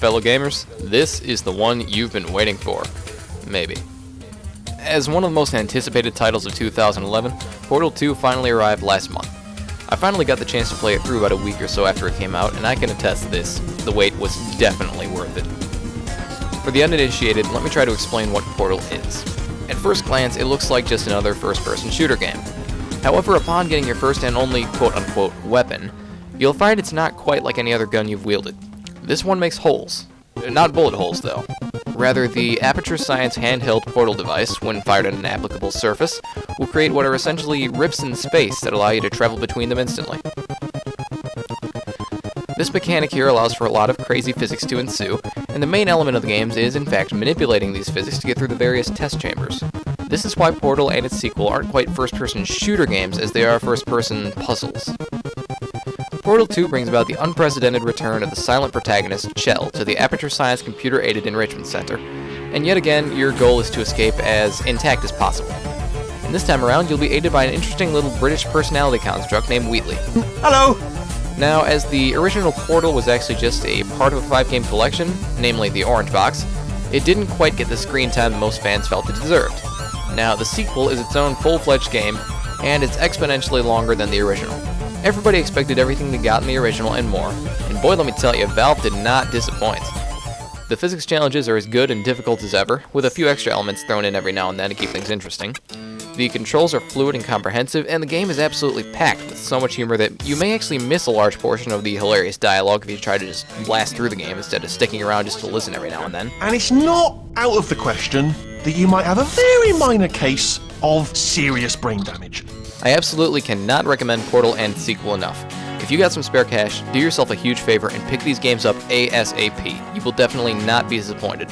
fellow gamers, this is the one you've been waiting for. Maybe. As one of the most anticipated titles of 2011, Portal 2 finally arrived last month. I finally got the chance to play it through about a week or so after it came out, and I can attest to this, the wait was definitely worth it. For the uninitiated, let me try to explain what Portal is. At first glance, it looks like just another first-person shooter game. However, upon getting your first and only quote-unquote weapon, you'll find it's not quite like any other gun you've wielded. This one makes holes. Not bullet holes, though. Rather, the Aperture Science handheld portal device, when fired at an applicable surface, will create what are essentially rips in space that allow you to travel between them instantly. This mechanic here allows for a lot of crazy physics to ensue, and the main element of the games is, in fact, manipulating these physics to get through the various test chambers. This is why Portal and its sequel aren't quite first-person shooter games as they are first-person puzzles. Portal 2 brings about the unprecedented return of the silent protagonist, Chell, to the Aperture Science Computer-Aided Enrichment Center, and yet again, your goal is to escape as intact as possible. And this time around, you'll be aided by an interesting little British personality construct named Wheatley. Hello! Now, as the original Portal was actually just a part of a 5-game collection, namely the Orange Box, it didn't quite get the screen time most fans felt it deserved. Now, the sequel is its own full-fledged game, and it's exponentially longer than the original. Everybody expected everything they got in the original and more, and boy, let me tell you, Valve did not disappoint. The physics challenges are as good and difficult as ever, with a few extra elements thrown in every now and then to keep things interesting. The controls are fluid and comprehensive, and the game is absolutely packed with so much humor that you may actually miss a large portion of the hilarious dialogue if you try to just blast through the game instead of sticking around just to listen every now and then. And it's not out of the question that you might have a very minor case of serious brain damage. I absolutely cannot recommend Portal and its sequel enough. If you got some spare cash, do yourself a huge favor and pick these games up ASAP. You will definitely not be disappointed.